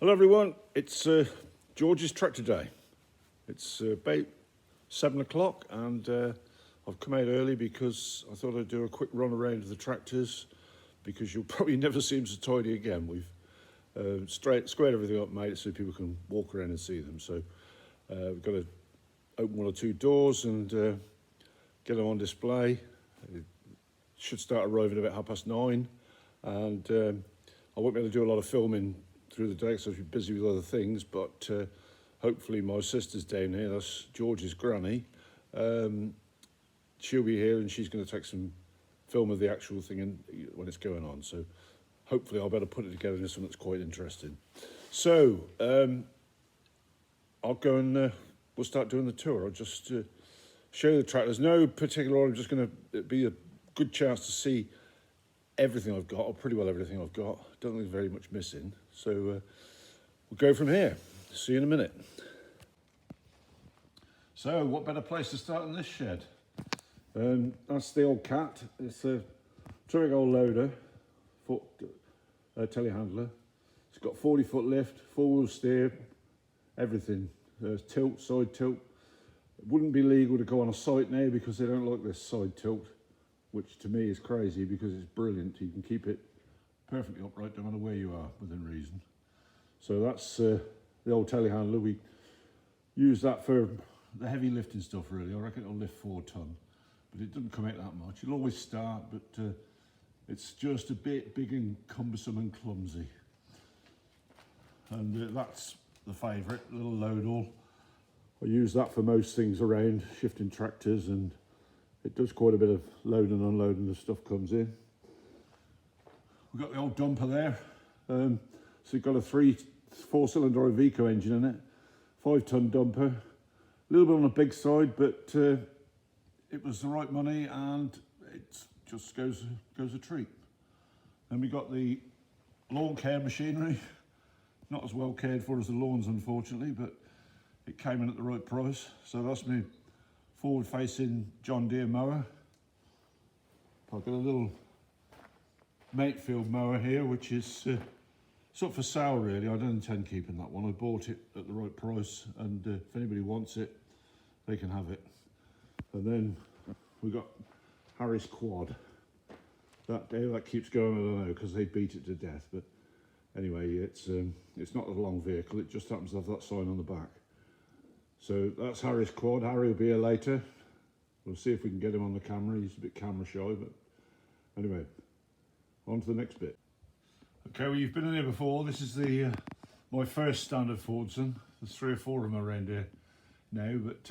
Hello everyone, it's George's tractor day. It's about 7 o'clock and I've come out early because I thought I'd do a quick run around of the tractors because you'll probably never see them so tidy again. We've squared everything up, made it so people can walk around and see them. So we've got to open one or two doors and get them on display. It should start arriving about 9:30 and I won't be able to do a lot of filming through the day because I'll be busy with other things, but hopefully my sister's down here, that's George's granny. She'll be here and she's going to take some film of the actual thing when it's going on, so hopefully I'll be able to put it together into something that's quite interesting. So I'll go and we'll start doing the tour. I'll just show you the tractor. There's no particular order, I'm just going to be a good chance to see everything I've got, or pretty well everything I've got. Don't think there's very much missing. So we'll go from here. See you in a minute. So what better place to start than this shed? That's the old cat. It's a terrific old loader, telehandler. It's got 40-foot lift, 4-wheel steer, everything. There's tilt, side tilt. It wouldn't be legal to go on a site now because they don't like this side tilt, which to me is crazy because it's brilliant. You can keep it perfectly upright no matter where you are within reason. So that's the old telehandler. We use that for the heavy lifting stuff really. I reckon it'll lift 4 ton, but it doesn't come out that much. It'll always start, but it's just a bit big and cumbersome and clumsy. And that's the favourite, little load all. I use that for most things around, shifting tractors, and it does quite a bit of loading and unloading as stuff comes in. We've got the old dumper there. So you've got a 4-cylinder Iveco engine in it, 5-ton dumper. A little bit on the big side, but it was the right money and it just goes a treat. Then we got the lawn care machinery. Not as well cared for as the lawns, unfortunately, but it came in at the right price. So that's my forward-facing John Deere mower. I've got a little Manitou mower here, which is sort of for sale really. I don't intend keeping that one. I bought it at the right price, and if anybody wants it, they can have it. And then we've got Harry's quad. That keeps going, I don't know, because they beat it to death. But anyway, it's not a long vehicle. It just happens to have that sign on the back. So that's Harry's quad. Harry will be here later. We'll see if we can get him on the camera. He's a bit camera shy, but anyway, on to the next bit. Okay, well, you've been in here before. This is the my first standard Fordson. There's 3 or 4 of them around here now, but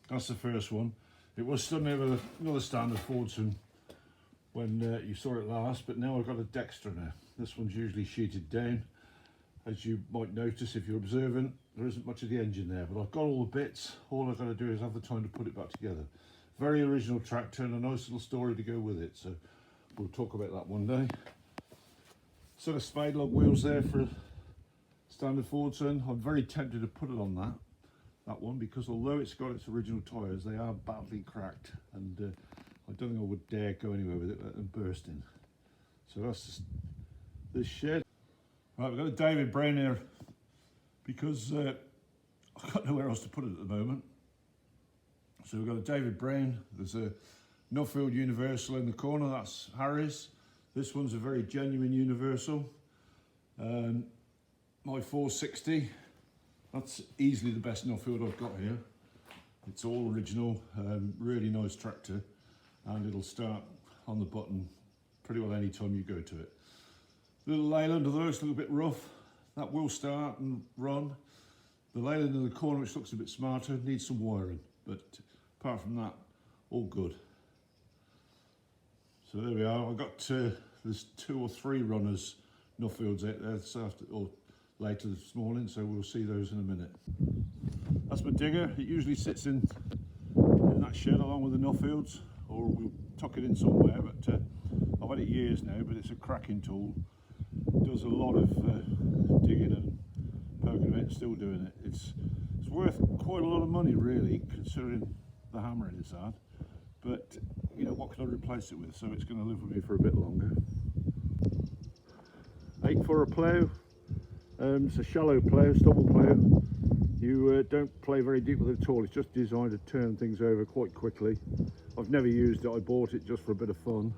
that's the first one. It was stood there with another standard Fordson when you saw it last, but now I've got a Dexter now. This one's usually sheeted down. As you might notice if you're observant, there isn't much of the engine there, but I've got all the bits. All I've got to do is have the time to put it back together. Very original tractor and a nice little story to go with it, so we'll talk about that one day. Sort of spade log wheels there for a standard Fordson. I'm very tempted to put it on that one because although it's got its original tyres, they are badly cracked, and I don't think I would dare go anywhere with it and bursting. So that's just this shed. Right, we've got a David Brown here because I've got nowhere else to put it at the moment. So we've got a David Brown. There's a Nuffield Universal in the corner, that's Harry's. This one's a very genuine Universal. My 460, that's easily the best Nuffield I've got here. It's all original, really nice tractor, and it'll start on the button pretty well any time you go to it. Little Leyland, although it's a little bit rough, that will start and run. The Leyland in the corner, which looks a bit smarter, needs some wiring, but apart from that, all good. So there we are. I've got there's 2 or 3 runners, Nuffields out there this afternoon, or later this morning, so we'll see those in a minute. That's my digger. It usually sits in that shed along with the Nuffields, or we'll tuck it in somewhere, but I've had it years now, but it's a cracking tool. Does a lot of digging and poking about, still doing it. It's worth quite a lot of money really, considering the hammering it's had, but you know, what can I replace it with? So it's going to live with me for a bit longer. 8 for a plow, It's a shallow plow, stubble plow. You don't play very deep with it at all. It's just designed to turn things over quite quickly. I've never used it. I bought it just for a bit of fun,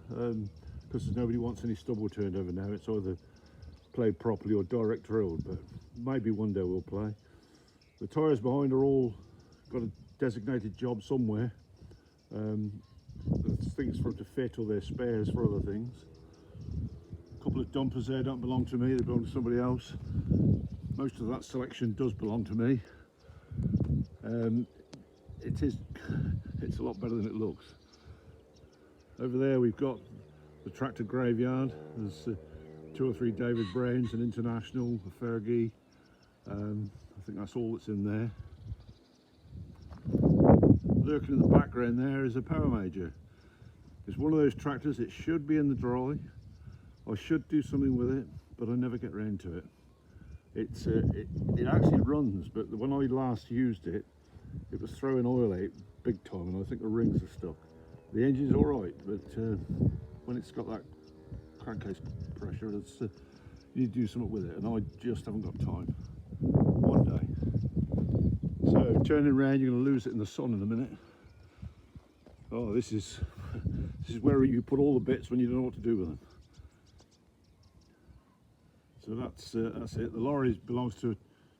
because nobody wants any stubble turned over now. It's either played properly or direct drilled, but maybe one day we'll play. The tyres behind are all got a designated job somewhere. There's things for them to fit, or they're spares for other things. A couple of dumpers there don't belong to me, they belong to somebody else. Most of that selection does belong to me. It's a lot better than it looks. Over there we've got the tractor graveyard. There's 2 or 3 David Browns, an International, a Fergie. I think that's all that's in there. Lurking in the background there is a Power Major. It's one of those tractors, it should be in the dry. I should do something with it, but I never get round to it. It actually runs, but when I last used it, it was throwing oil out big time, and I think the rings are stuck. The engine's all right, but when it's got that crankcase pressure, you need to do something with it, and I just haven't got time. One day. So turning around, you're going to lose it in the sun in a minute. Oh, this is where you put all the bits when you don't know what to do with them. So that's it. The lorry belongs to a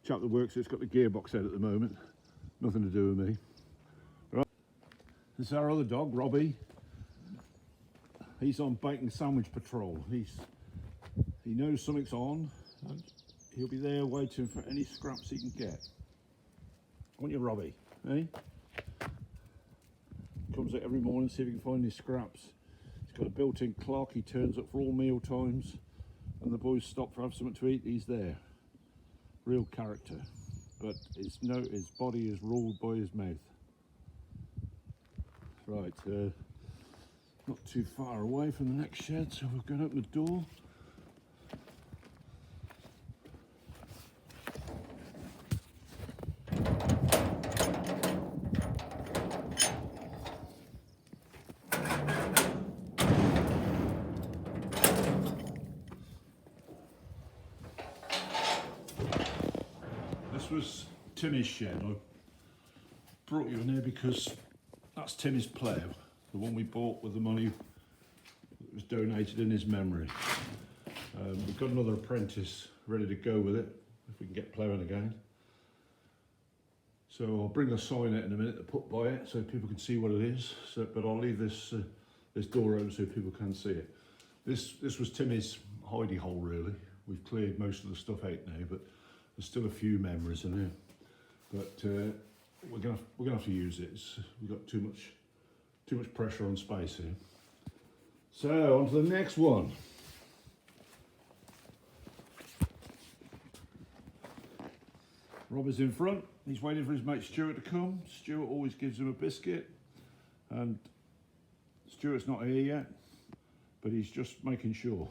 chap that works. It's got the gearbox out at the moment. Nothing to do with me. Right. This is our other dog, Robbie. He's on bacon sandwich patrol. He knows something's on, and he'll be there waiting for any scraps he can get. Aren't you, Robbie? Eh? Comes out every morning, see if he can find any scraps. He's got a built-in clock. He turns up for all meal times. And the boys stop for have something to eat, he's there. Real character. But his body is ruled by his mouth. Right, not too far away from the next shed, so we're going to open the door. This was Timmy's shed. I brought you in here because that's Timmy's plough, the one we bought with the money that was donated in his memory. We've got another apprentice ready to go with it, if we can get ploughing again. So I'll bring the sign out in a minute to put by it so people can see what it is. But I'll leave this door open so people can see it. This was Timmy's hidey hole really. We've cleared most of the stuff out now, but there's still a few memories in here. But we're gonna have to use it. We've got too much pressure on space here. So on to the next one. Rob is in front. He's waiting for his mate Stuart to come. Stuart always gives him a biscuit, and Stuart's not here yet, but he's just making sure.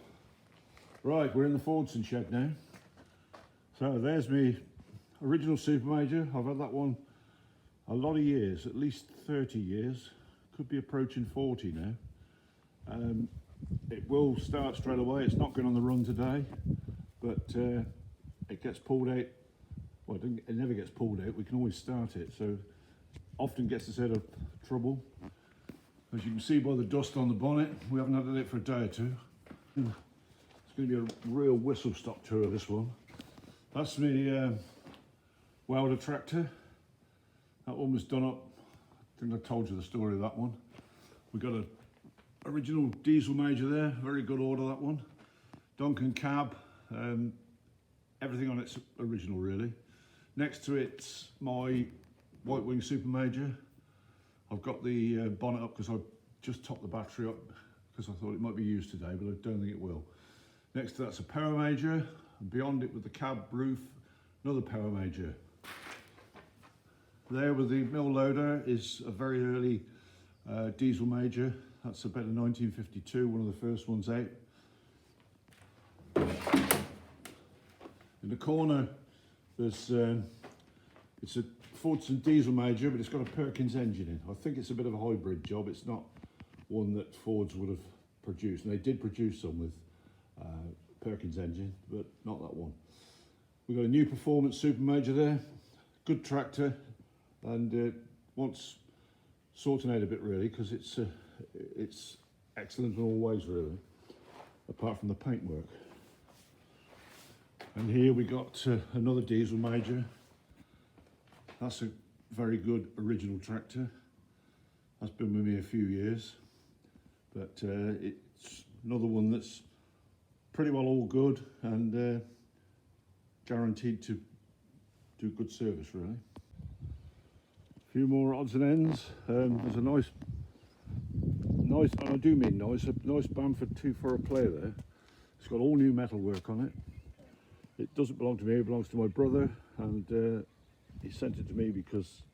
Right, we're in the Fordson shed now. So there's my original Super Major. I've had that one a lot of years, at least 30 years. Could be approaching 40 now. It will start straight away. It's not going on the run today, but it gets pulled out. Well, it never gets pulled out. We can always start it, so often gets us out of trouble. As you can see by the dust on the bonnet, we haven't had it for a day or two. It's going to be a real whistle-stop tour of this one. That's my welder tractor. That one was done up. I think I told you the story of that one. We got an original diesel Major there, very good order that one. Duncan cab, everything on it's original really. Next to it's my White Wing Super Major. I've got the bonnet up because I just topped the battery up because I thought it might be used today, but I don't think it will. Next to that's a Power Major, and beyond it with the cab roof, another Power Major. There with the mill loader is a very early diesel Major. That's about a 1952, one of the first ones out. In the corner, there's it's a Fordson diesel Major, but it's got a Perkins engine in. I think it's a bit of a hybrid job. It's not one that Fords would have produced. And they did produce some with Perkins engine, but not that one. We've got a new Performance Super Major there, good tractor, and wants sorting out a bit really, because it's excellent in all ways really, apart from the paintwork. And here we got another diesel Major. That's a very good original tractor. That's been with me a few years, but it's another one that's pretty well all good and guaranteed to do good service really. A few more odds and ends. There's a nice, and I do mean nice, a nice Bamford 2-4 player there. It's got all new metal work on it. It doesn't belong to me, it belongs to my brother, and he sent it to me because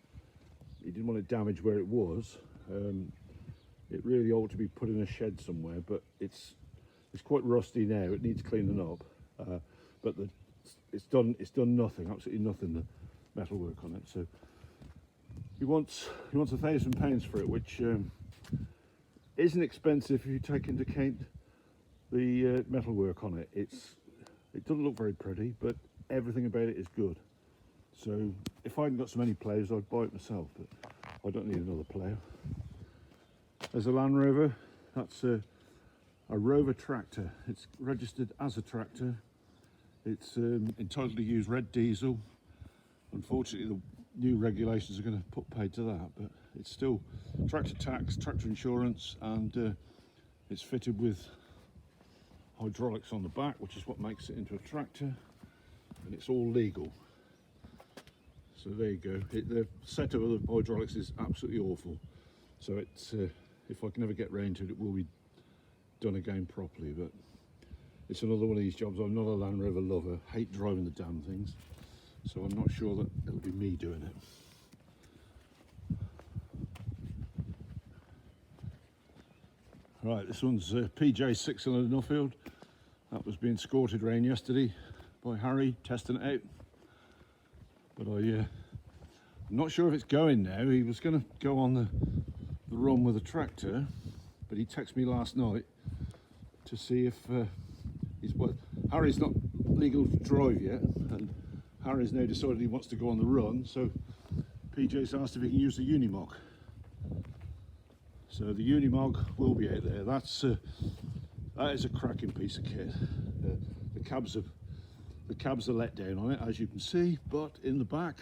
he didn't want it damaged where it was. It really ought to be put in a shed somewhere, but it's quite rusty now. It needs cleaning up, but it's done nothing, absolutely nothing. The metal work on it. So he wants £1,000 for it, which isn't expensive if you take into account the metal work on it. It doesn't look very pretty, but everything about it is good. So if I hadn't got so many plows, I'd buy it myself, but I don't need another plough. There's a Land Rover. That's a Rover tractor. It's registered as a tractor. It's entitled to use red diesel. Unfortunately, the new regulations are going to put paid to that, but it's still tractor tax, tractor insurance, and it's fitted with hydraulics on the back, which is what makes it into a tractor, and it's all legal. So there you go. The setup of the hydraulics is absolutely awful. So it's if I can ever get round to it, it will be done again properly. But it's another one of these jobs. I'm not a Land Rover lover. Hate driving the damn things. So I'm not sure that it'll be me doing it. Right, this one's PJ 6-cylinder Nuffield. That was being squatted round yesterday by Harry, testing it out. But I'm not sure if it's going now. He was going to go on the run with a tractor, but he texted me last night to see if Harry's not legal to drive yet, and Harry's now decided he wants to go on the run, so PJ's asked if he can use the Unimog. So the Unimog will be out there. That is a cracking piece of kit. The cabs are let down on it, as you can see, but in the back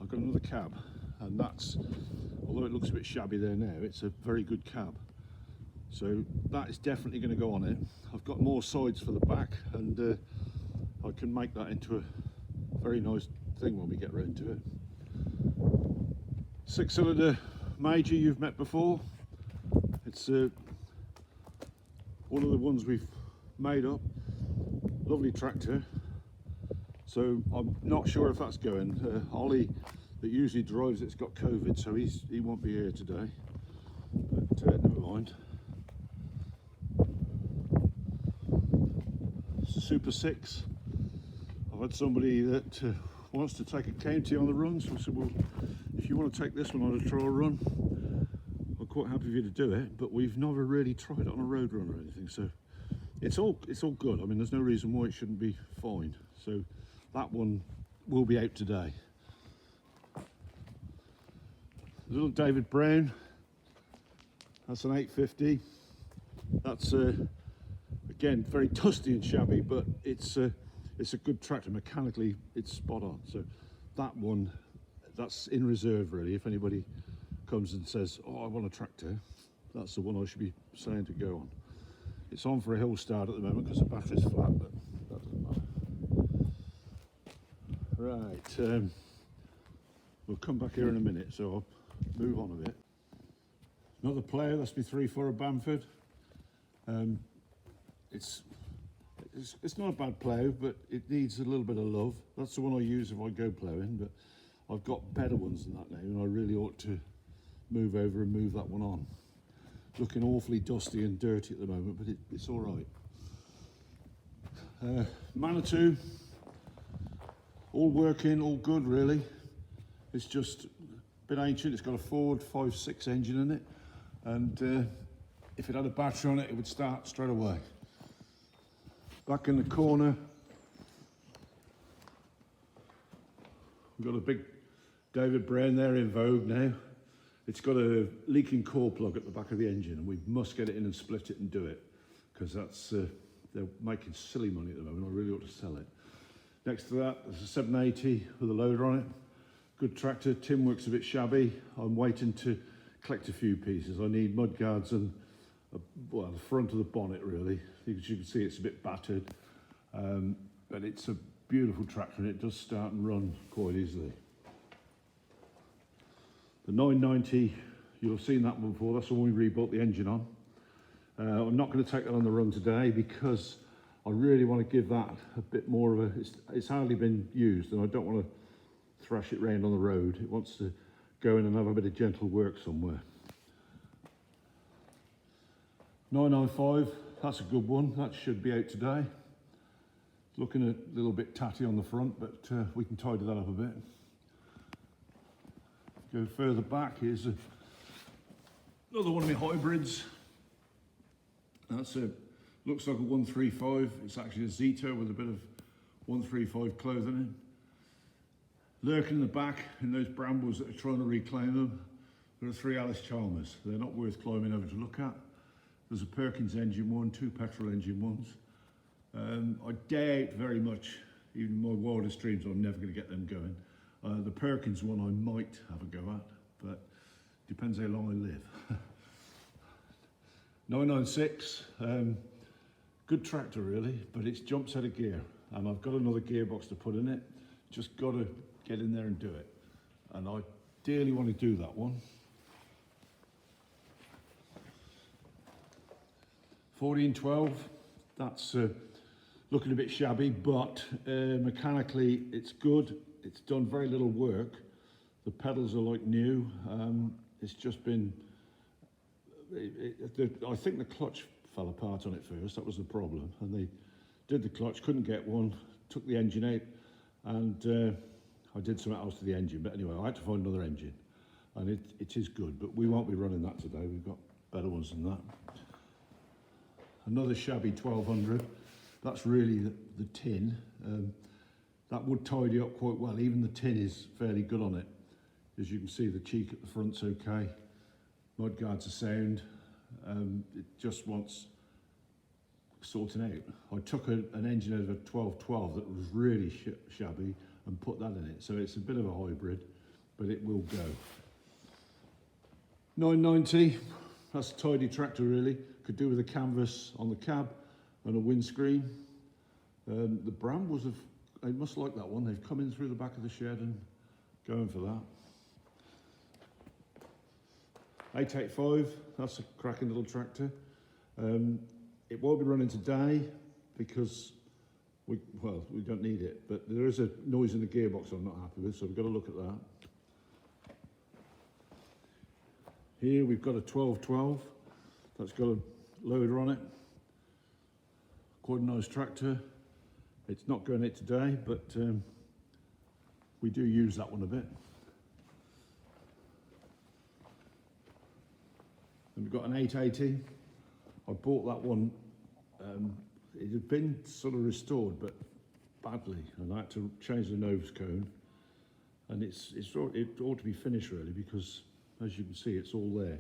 I've got another cab, and that's, although it looks a bit shabby there now, it's a very good cab. So that is definitely going to go on it. I've got more sides for the back, and I can make that into a very nice thing when we get round to it. 6-cylinder Major you've met before. It's one of the ones we've made up. Lovely tractor. So I'm not sure if that's going. Ollie, that usually drives it's got COVID, so he won't be here today. But never mind. It's a Super 6. I've had somebody that wants to take a county on the run, so I said, well, if you want to take this one on a trial run, I'm quite happy for you to do it, but we've never really tried it on a road run or anything, so it's all good. I mean, there's no reason why it shouldn't be fine. So that one will be out today. Little David Brown, that's an 850. That's again very dusty and shabby, but it's a good tractor. Mechanically it's spot on. So that one, that's in reserve really. If anybody comes and says, oh, I want a tractor, that's the one I should be saying to go on. It's on for a hill start at the moment because the battery's flat, but that doesn't matter. Right, we'll come back here in a minute, so I'll move on a bit. Another player, that's my 3-4 Bamford. It's not a bad plough, but it needs a little bit of love. That's the one I use if I go ploughing, but I've got better ones than that now, and I really ought to move over and move that one on. Looking awfully dusty and dirty at the moment, but it's all right. Manitou, all working, all good really. It's just a bit ancient. It's got a Ford 5.6 engine in it, and if it had a battery on it, it would start straight away. Back in the corner, We've got a big David Brown there in vogue now. It's got a leaking core plug at the back of the engine, and we must get it in and split it and do it, because that's they're making silly money at the moment. I really ought to sell it. Next to that, there's a 780 with a loader on it. Good tractor. Tim works a bit shabby. I'm waiting to collect a few pieces. I need mud guards and well, the front of the bonnet really. As you can see, it's a bit battered, but it's a beautiful tractor and it does start and run quite easily. The 990, you'll have seen that one before. That's the one we rebuilt the engine on. I'm not going to take that on the run today because I really want to give that a bit more of a, it's hardly been used and I don't want to thrash it round on the road. It wants to go in and have a bit of gentle work somewhere. 995, that's a good one. That should be out today. It's looking a little bit tatty on the front, but we can tidy that up a bit. Go further back, here's another one of my hybrids. That's looks like a 135. It's actually a Zeta with a bit of 135 clothing in. Lurking in the back in those brambles that are trying to reclaim them, there are 3 Alice Chalmers. They're not worth climbing over to look at. There's a Perkins engine one, 2 petrol engine ones. I doubt very much, even in my wildest dreams, I'm never going to get them going. The Perkins one I might have a go at, but depends how long I live. 996, good tractor really, but it's jumps out of gear, and I've got another gearbox to put in it. Just got to get in there and do it, and I dearly want to do that one. 1412, that's looking a bit shabby, but mechanically it's good. It's done very little work. The pedals are like new. It's just been, I think the clutch fell apart on it first. That was the problem. And they did the clutch, couldn't get one, took the engine out, and I did something else to the engine. But anyway, I had to find another engine, and it is good, but we won't be running that today. We've got better ones than that. Another shabby 1200. That's really the tin. That would tidy up quite well. Even the tin is fairly good on it. As you can see, the cheek at the front's okay. Mud guards are sound. It just wants sorting out. I took an engine out of a 1212 that was really shabby and put that in it. So it's a bit of a hybrid, but it will go. 990, that's a tidy tractor really. Could do with a canvas on the cab and a windscreen. The brambles have, I must like that one. They've come in through the back of the shed and going for that. 885, that's a cracking little tractor. It won't be running today because we don't need it, but there is a noise in the gearbox I'm not happy with, so we've got to look at that. Here we've got a 1212 that's got a loader on it. Quite a nice tractor. It's not going out today, but we do use that one a bit. And we've got an 880. I bought that one. It had been sort of restored, but badly, and I had to change the nose cone. And it ought to be finished really, because as you can see, it's all there.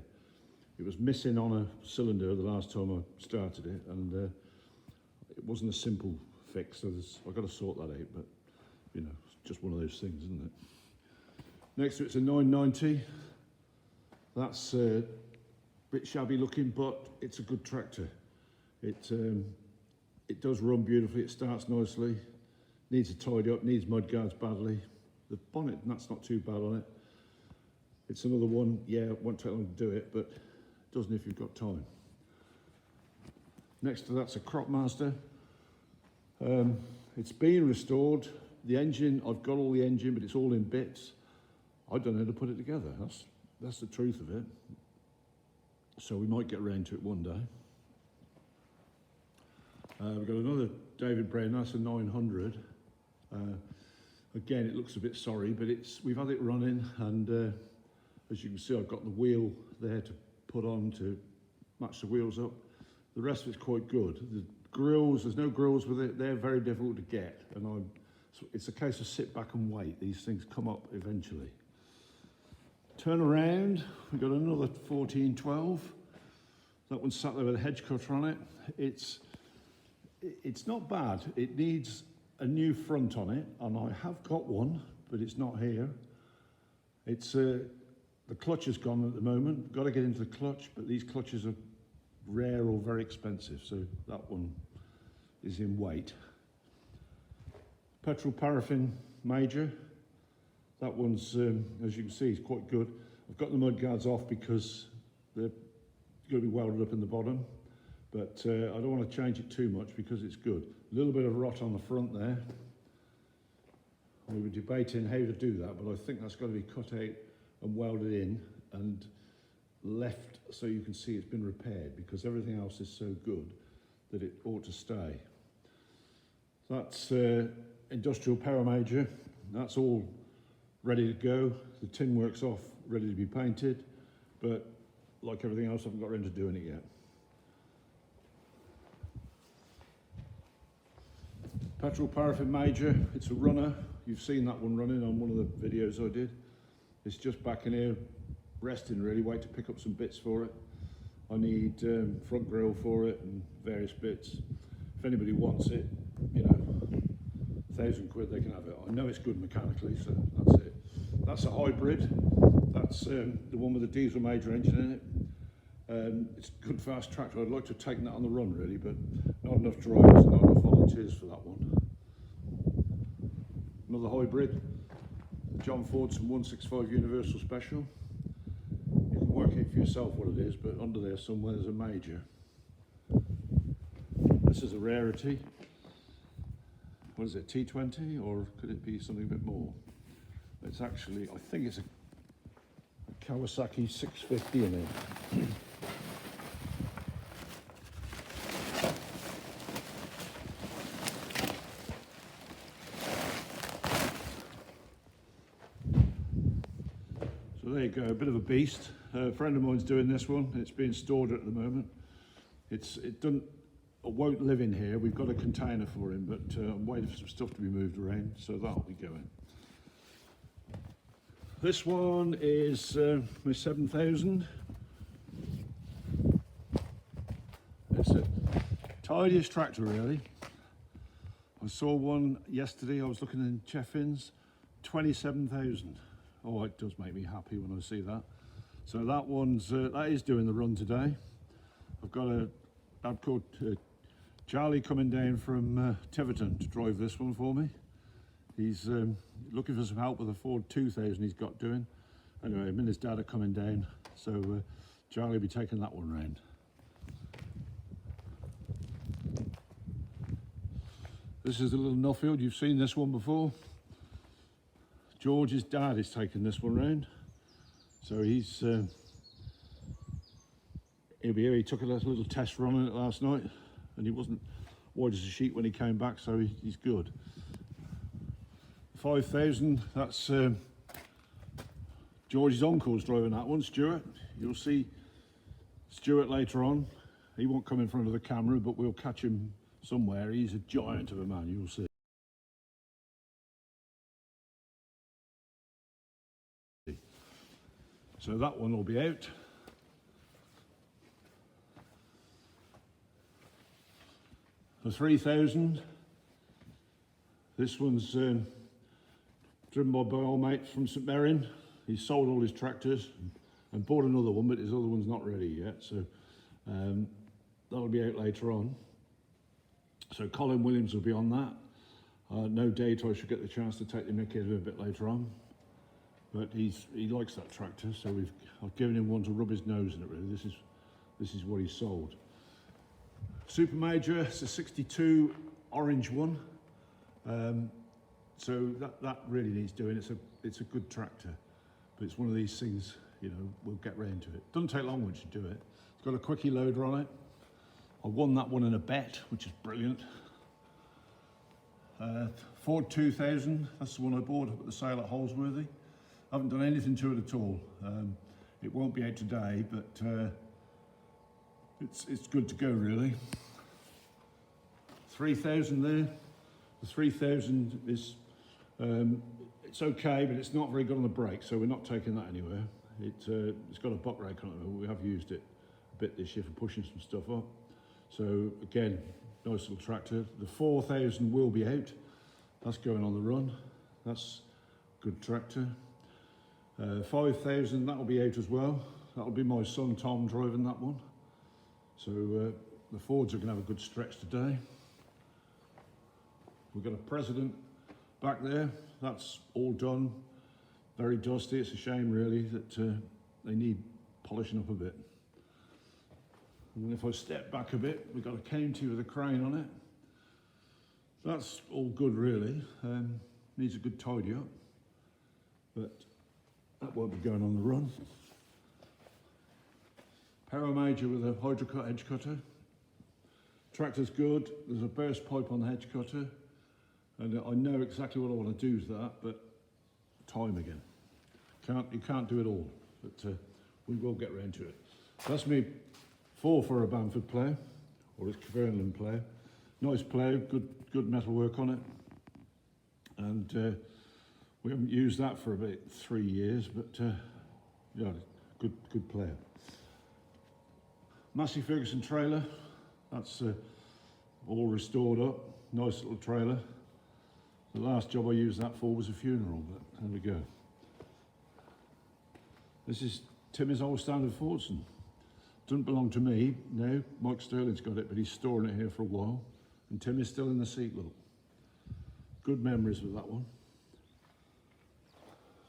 It was missing on a cylinder the last time I started it, and it wasn't a simple fix, so I've got to sort that out, but you know, it's just one of those things, isn't it? Next to it's a 990. That's a bit shabby looking, but it's a good tractor. It does run beautifully, it starts nicely, needs a tidy up, needs mud guards badly. The bonnet, that's not too bad on it. It's another one, yeah, it won't take long to do it, but it doesn't if you've got time. Next to that's a Cropmaster. It's being restored. The engine, I've got all the engine, but it's all in bits. I don't know how to put it together. That's the truth of it. So we might get around to it one day. We've got another David Brown, that's a 900. Again, it looks a bit sorry, but we've had it running, and as you can see, I've got the wheel there to put on to match the wheels up. The rest of it's quite good. The grills, there's no grills with it. They're very difficult to get, and I'm So it's a case of sit back and wait. These things come up eventually. Turn around, we've got another 1412. That one's sat there with a hedge cutter on it. It's not bad. It needs a new front on it, and I have got one, but it's not here. It's the clutch is gone at the moment. Got to get into the clutch, but these clutches are rare or very expensive, so that one is in wait. Petrol paraffin major. That one's, as you can see, is quite good. I've got the mud guards off because they're going to be welded up in the bottom, but I don't want to change it too much because it's good. A little bit of rot on the front there. We were debating how to do that, but I think that's got to be cut out and welded in and left so you can see it's been repaired, because everything else is so good that it ought to stay. That's industrial power major. That's all ready to go. The tin works off, ready to be painted, but like everything else, I haven't got around to doing it yet. Petrol paraffin major, it's a runner. You've seen that one running on one of the videos I did. It's just back in here resting really, wait to pick up some bits for it. I need front grille for it and various bits. If anybody wants it, you know, £1,000 they can have it. I know it's good mechanically, so that's it. That's a hybrid. That's the one with the diesel major engine in it. It's a good fast tractor. I'd like to have taken that on the run really, but not enough drivers, not enough volunteers for that one. Another hybrid, John Fordson 165 Universal Special. You can work it for yourself what it is, but under there somewhere there's a major. This is a rarity. What is it, T20, or could it be something a bit more? It's actually, I think it's a Kawasaki 650 in it. So there you go, a bit of a beast. A friend of mine's doing this one. It's being stored at the moment. It won't live in here. We've got a container for him, but I'm waiting for some stuff to be moved around, so that'll be going. This one is my 7000. It's a tidiest tractor really. I saw one yesterday, I was looking in Cheffins, 27,000. Oh, it does make me happy when I see that. So that one's, that is doing the run today. I've got a lad called Charlie coming down from Tiverton to drive this one for me. He's looking for some help with a Ford 2000 he's got doing. Anyway, him and his dad are coming down, so Charlie will be taking that one round. This is the little Nuffield. You've seen this one before. George's dad is taking this one round, so he's he'll be here. He took a little test run on it last night, and he wasn't white as a sheet when he came back, so he's good. 5,000, that's George's uncle's driving that one, Stuart. You'll see Stuart later on. He won't come in front of the camera, but we'll catch him somewhere. He's a giant of a man, you'll see. So that one will be out. The 3,000, this one's driven by my old mate from St Mirren. He's sold all his tractors and bought another one, but his other one's not ready yet, so that'll be out later on. So Colin Williams will be on that. No doubt I should get the chance to take the mick out of it a bit later on, but he likes that tractor, so I've given him one to rub his nose in it really. This is what he sold. Super Major, it's a 62 orange one. So that really needs doing. It's a good tractor, but it's one of these things, you know, we'll get round to it. Doesn't take long once you do it. It's got a quickie loader on it. I won that one in a bet, which is brilliant. Ford 2000, that's the one I bought up at the sale at Holsworthy. I haven't done anything to it at all. It won't be out today, but it's good to go really. 3,000 there. The 3,000 is It's okay, but it's not very good on the brake, so we're not taking that anywhere. It's got a buck rake on it, but we have used it a bit this year for pushing some stuff up. So again, nice little tractor. The 4000 will be out. That's going on the run. That's a good tractor. 5000, that'll be out as well. That'll be my son Tom driving that one. So the Fords are going to have a good stretch today. We've got a President back there. That's all done. Very dusty. It's a shame really that they need polishing up a bit. And then if I step back a bit, we've got a County with a crane on it. That's all good really. Needs a good tidy up, but that won't be going on the run. Power Major with a hydrocut edge cutter. Tractor's good. There's a burst pipe on the edge cutter, and I know exactly what I want to do with that, but time again. You can't do it all, but we will get round to it. That's me 4 for a Bamford plough, or it's Cumberland plough. Nice plough, good metal work on it, and we haven't used that for about 3 years, but yeah, good plough. Massey Ferguson trailer, that's all restored up, nice little trailer. The last job I used that for was a funeral, but there we go. This is Timmy's old standard Fordson. Doesn't belong to me, no. Mike Sterling's got it, but he's storing it here for a while. And Timmy's still in the seat, look. Good memories with that one.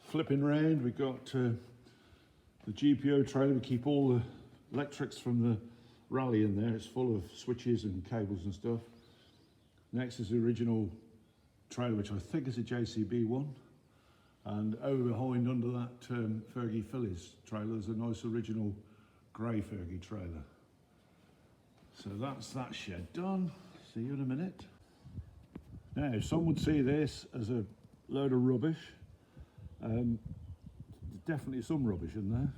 Flipping round, we've got the GPO trailer. We keep all the electrics from the rally in there. It's full of switches and cables and stuff. Next is the original trailer, which I think is a JCB one. And over behind, under that Fergie Phillies trailer, there's a nice original grey Fergie trailer. So that's that shed done. See you in a minute. Now, some would see this as a load of rubbish. There's definitely some rubbish in there,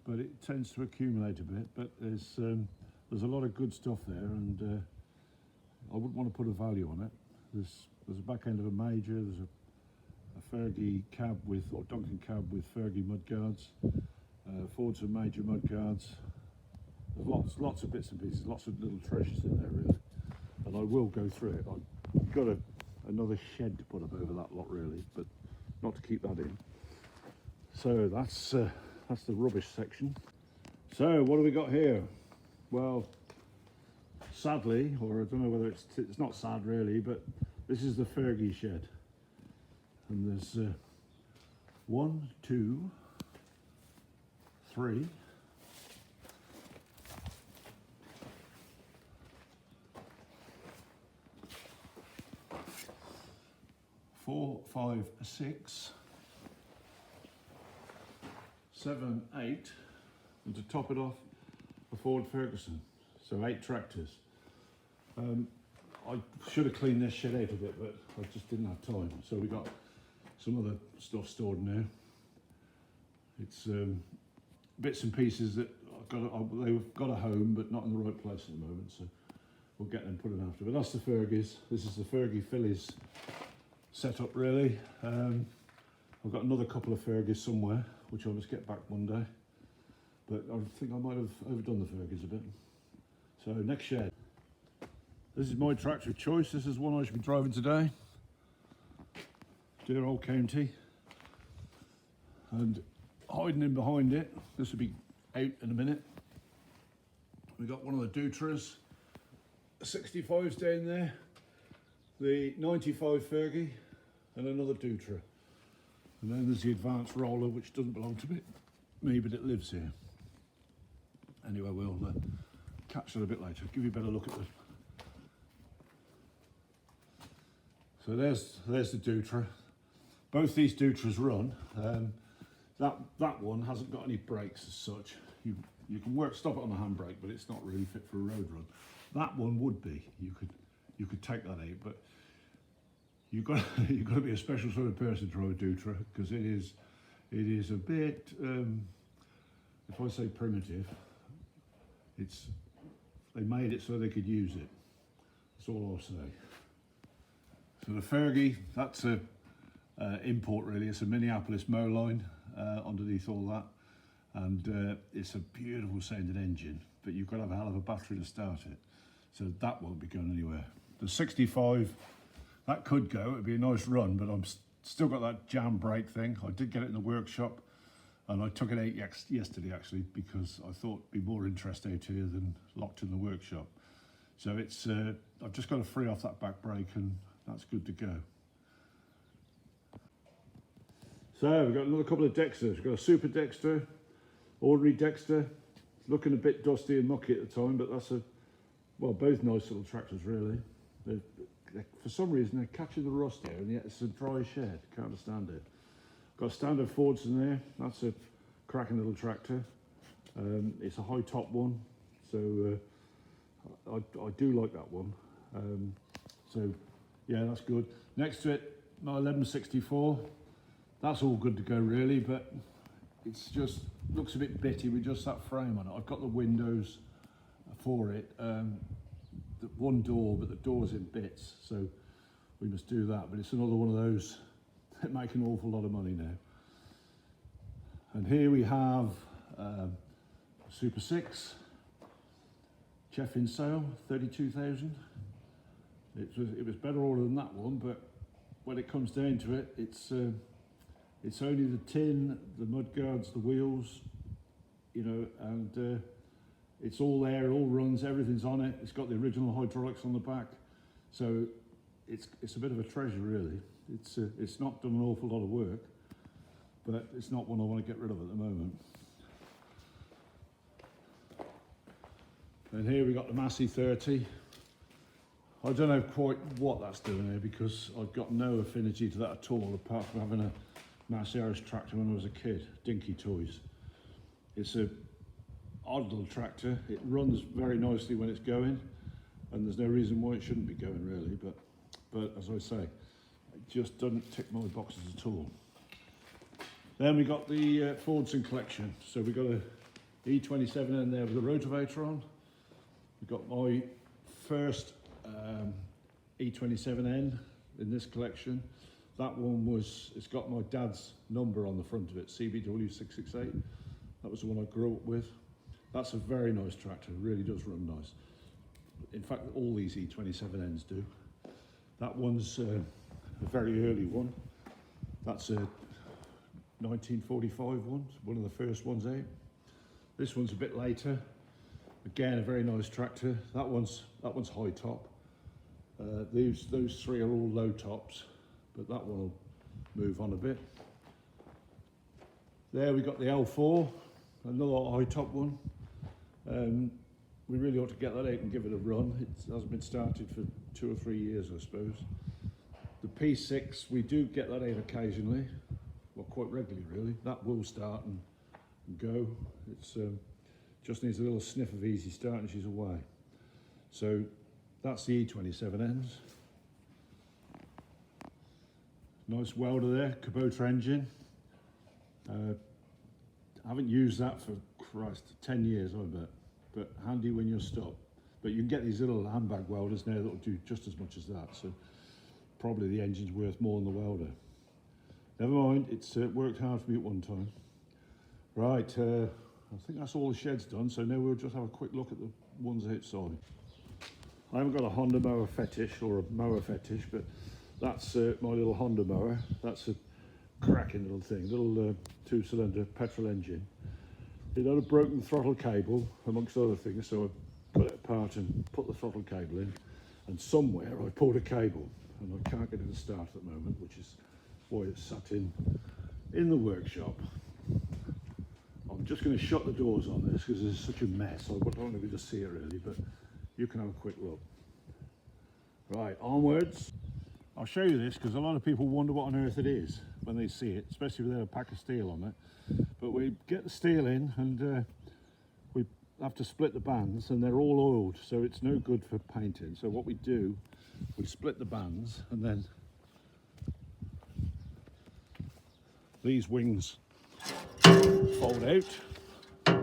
but it tends to accumulate a bit. But there's a lot of good stuff there, and I wouldn't want to put a value on it. There's a back end of a Major. There's a Fergie cab with, or Duncan cab with Fergie mudguards, Fordson Major mudguards. There's lots of bits and pieces, lots of little treasures in there really. And I will go through it. I've got another shed to put up over that lot really, but not to keep that in. So that's the rubbish section. So what have we got here? Well, sadly, or I don't know whether it's not sad really, but this is the Fergie shed. And there's 1, 2, 3, 4, 5, 6, 7, 8, and to top it off, a Ford Ferguson. So 8 tractors. I should have cleaned this shed out a bit, but I just didn't have time. So we got some other stuff stored in there. It's bits and pieces that they've got a home, but not in the right place at the moment. So we'll get them put in after. But that's the Fergies. This is the Fergie Phillies setup really. I've got another couple of Fergies somewhere, which I'll just get back one day. But I think I might have overdone the Fergies a bit. So next shed. This is my tractor of choice. This is one I should be driving today. Dear old County. And hiding in behind it, this will be out in a minute. We got one of the Dutras, 65s down there, the 95 Fergie, and another Dutra. And then there's the advanced roller, which doesn't belong to me, but it lives here. Anyway, we'll catch that a bit later. Give you a better look at the. So there's the Dutra. Both these Dutras run. That one hasn't got any brakes as such. You can stop it on the handbrake, but it's not really fit for a road run. That one would be. You could take that out, but you've got to be a special sort of person to drive a Dutra, because it is a bit. If I say primitive, they made it so they could use it. That's all I'll say. So the Fergie, that's a import really. It's a Minneapolis mow line underneath all that, and it's a beautiful sounding engine, but you've got to have a hell of a battery to start it, so that won't be going anywhere. The 65, that could go, it'd be a nice run, but I'm still got that jam brake thing. I did get it in the workshop, and I took it out yesterday actually, because I thought it'd be more interest out here than locked in the workshop. So it's I've just got to free off that back brake, and that's good to go. So we've got another couple of Dexters. We've got a Super Dexter, ordinary Dexter. It's looking a bit dusty and mucky at the time, but that's well, both nice little tractors really. For some reason they're catching the rust here, and yet it's a dry shed. Can't understand it. Got a standard Fordson there. That's a cracking little tractor. It's a high top one, so I do like that one. So yeah, that's good. Next to it, my 1164. That's all good to go really, but it's just looks a bit bitty with just that frame on it. I've got the windows for it, the one door, but the door's in bits, so we must do that. But it's another one of those that make an awful lot of money now. And here we have Super 6, Chef in sale, 32,000. It was better order than that one, but when it comes down to it, it's only the tin, the mud guards, the wheels, you know, and it's all there, it all runs, everything's on it. It's got the original hydraulics on the back, so it's a bit of a treasure really. It's not done an awful lot of work, but it's not one I want to get rid of at the moment. And here we got the Massey 30. I don't know quite what that's doing here, because I've got no affinity to that at all, apart from having a Massey Irish tractor when I was a kid, Dinky Toys. It's a odd little tractor. It runs very nicely when it's going, and there's no reason why it shouldn't be going really, but as I say, it just doesn't tick my boxes at all. Then we got the Fordson collection. So we got a E27N there with a rotavator on. We got my first E27N in this collection. That one it's got my dad's number on the front of it, CBW668. That was the one I grew up with. That's a very nice tractor, really does run nice. In fact, all these E27Ns do. That one's a very early one. That's a 1945 one, one of the first ones out. This one's a bit later. Again, a very nice tractor. That one's high top. Those three are all low tops, but that one will move on a bit. There we got the L4, another high top one. We really ought to get that out and give it a run. It hasn't been started for 2 or 3 years, I suppose. The P6, we do get that out occasionally, well, quite regularly really. That will start and go. It's just needs a little sniff of easy start and she's away. So that's the E27Ns. Nice welder there, Kubota engine. I haven't used that for, Christ, 10 years, I bet. But handy when you're stopped. But you can get these little handbag welders now that'll do just as much as that. So probably the engine's worth more than the welder. Never mind, it's worked hard for me at one time. Right, I think that's all the shed's done. So now we'll just have a quick look at the ones outside. I haven't got a Honda mower fetish or a mower fetish, but that's my little Honda mower. That's a cracking little thing, little 2-cylinder petrol engine. It had a broken throttle cable, amongst other things, so I got it apart and put the throttle cable in, and somewhere I pulled a cable, and I can't get it to start at the moment, which is why it's sat in the workshop. I'm just going to shut the doors on this because it's such a mess. I don't want to see it really, but you can have a quick look. Right, onwards. I'll show you this because a lot of people wonder what on earth it is when they see it, especially with a pack of steel on it. But we get the steel in and we have to split the bands, and they're all oiled, so it's no good for painting. So what we do, we split the bands, and then these wings fold out. Oh,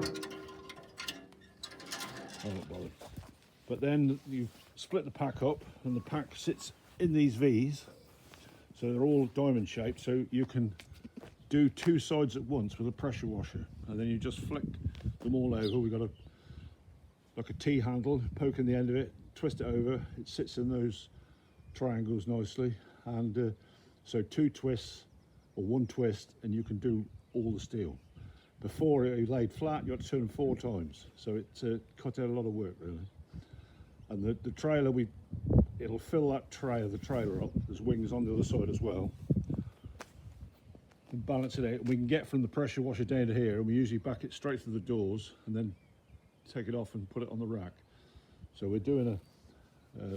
not bothered. But then you split the pack up, and the pack sits in these V's. So they're all diamond shaped, so you can do two sides at once with a pressure washer, and then you just flick them all over. We've got like a T handle, poke in the end of it, twist it over, it sits in those triangles nicely, and so two twists or one twist and you can do all the steel. Before it laid flat, you had to turn them 4 times, so it cut out a lot of work really. And the trailer, it'll fill that tray of the trailer up. There's wings on the other side as well, and balance it out. We can get from the pressure washer down to here, and we usually back it straight through the doors and then take it off and put it on the rack. So we're doing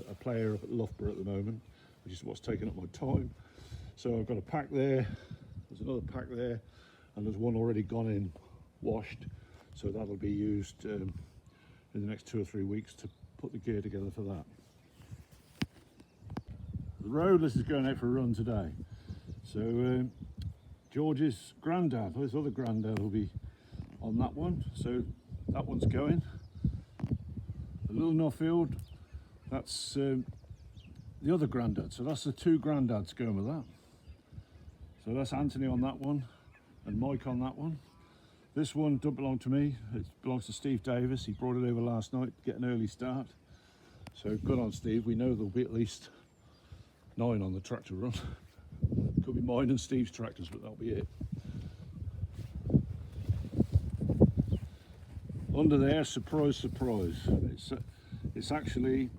a player up at Loughborough at the moment, which is what's taking up my time. So I've got a pack there, there's another pack there, and there's one already gone in, washed. So that'll be used in the next 2 or 3 weeks to put the gear together for that. The roadless is going out for a run today. So George's granddad, his other granddad, will be on that one. So that one's going. The little Nuffield, that's the other granddad. So that's the 2 granddads going with that. So that's Anthony on that one and Mike on that one. This one doesn't belong to me, it belongs to Steve Davis. He brought it over last night to get an early start. So good on Steve, we know there'll be at least 9 on the tractor run. Could be mine and Steve's tractors, but that'll be it. Under there, surprise, surprise. It's actually,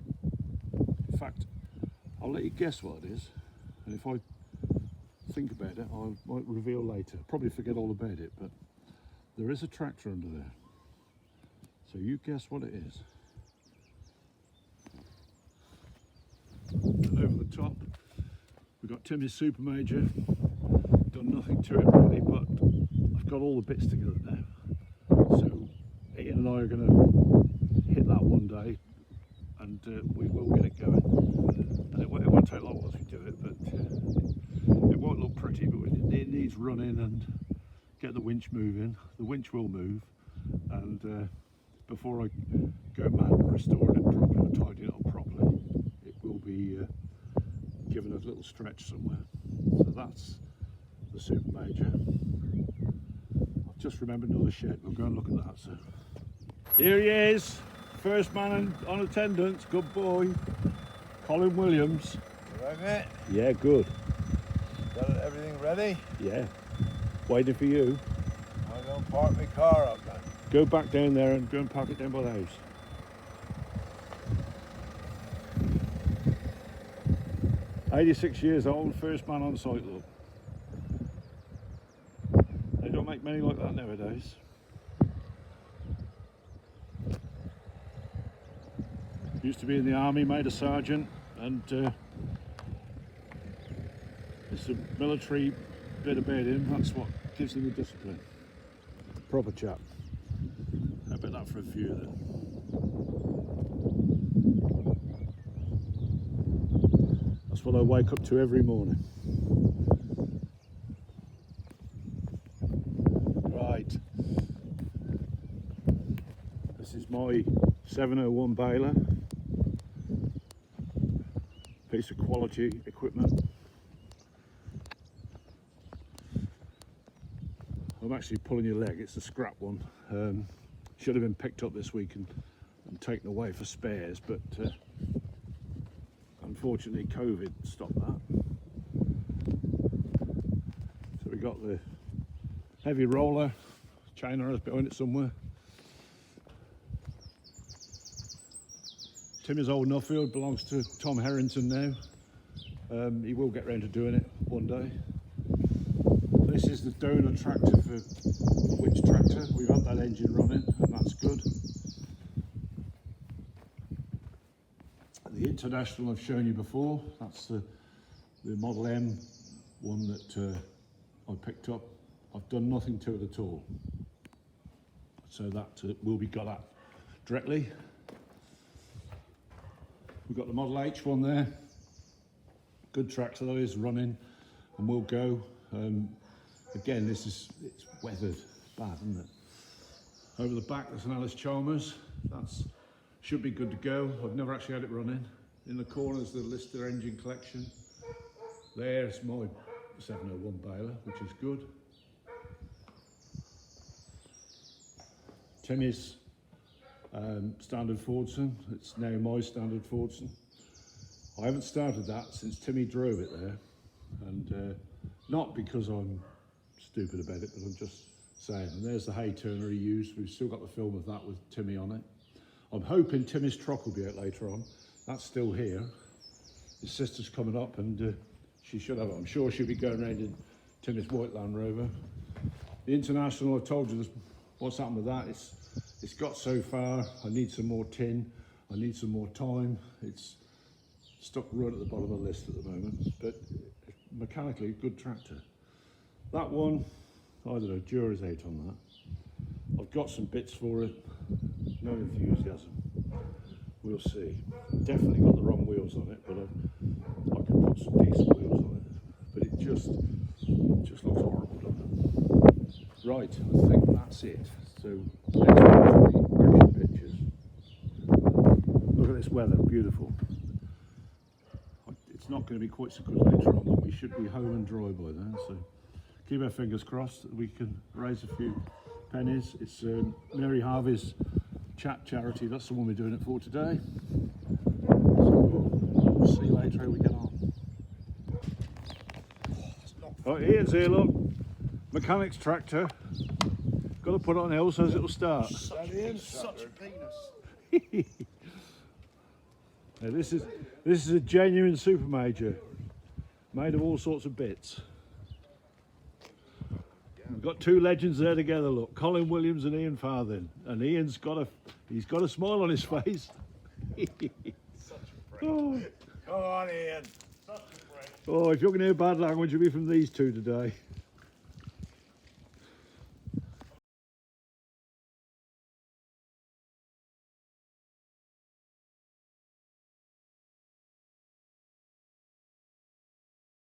in fact, I'll let you guess what it is. And if I think about it, I might reveal later. Probably forget all about it, but there is a tractor under there. So you guess what it is. And over the top, we've got Timmy's Super Major. Done nothing to it really, but I've got all the bits together now. So Ian and I are going to hit that one day, and we will get it going. And it won't take long once we do it, but it won't look pretty, but it needs running and get the winch moving. The winch will move, and before I go mad and restoring it properly or tidying it up properly, it will be given a little stretch somewhere. So that's the Super Major. I've just remembered another shed. We'll go and look at that. So here he is, first man on attendance. Good boy, Colin Williams. You right, mate? Yeah, good. Got everything ready? Yeah, waiting for you. I'm going to park my car up then. Go back down there and go and park it down by the house. "86 years old, first man on site, look. They don't make many like that nowadays. Used to be in the army, made a sergeant, and it's a military bit about him. That's what gives him the discipline. Proper chap. I bet that for a few then. That's what I wake up to every morning. Right. This is my 701 baler. Piece of quality equipment. I'm actually pulling your leg, it's a scrap one. Should have been picked up this week and taken away for spares, but unfortunately COVID stopped that. So we got the heavy roller, chain harness behind it somewhere. Timmy's old Nuffield belongs to Tom Harrington now. He will get round to doing it one day. This is the donor tractor for winch tractor. We've had that engine running, and that's good. The International I've shown you before. That's the Model M one that I picked up. I've done nothing to it at all. So that will be got at directly. We've got the Model H one there. Good tractor that is running and will go. Again, it's weathered bad, isn't it? Over the back, there's an Alice Chalmers. That's should be good to go. I've never actually had it running. In the corner is the Lister engine collection. There's my 701 baler, which is good. Timmy's standard Fordson. It's now my standard Fordson. I haven't started that since Timmy drove it there, and not because I'm stupid about it, but I'm just saying. And there's the hay turner he used. We've still got the film of that with Timmy on it. I'm hoping Timmy's truck will be out later on. That's still here. His sister's coming up, and she should have it. I'm sure she'll be going around in Timmy's white Land Rover. The International, I told you what's happened with that. It's got so far. I need some more tin. I need some more time. It's stuck right at the bottom of the list at the moment, but mechanically a good tractor. That one, I don't know, jury's out on that. I've got some bits for it. No enthusiasm. We'll see. Definitely got the wrong wheels on it, but I could put some decent wheels on it. But it just looks horrible, doesn't it? Right, I think that's it. So let's go to the action pictures. Look at this weather, beautiful. It's not going to be quite so good later on, but we should be home and dry by then. So keep our fingers crossed that we can raise a few pennies. It's Mary Harvey's chat charity. That's the one we're doing it for today. So we'll see later how we get on. Oh, Ian's here, look. Mechanic's tractor. Got to put it on hill so it'll start. Such a penis. Now this is a genuine Super Major, made of all sorts of bits. We've got two legends there together. Look, Colin Williams and Ian Farthing, and Ian's got a smile on his face. Come on, Ian. Oh, if you're going to hear bad language, it'll be from these two today.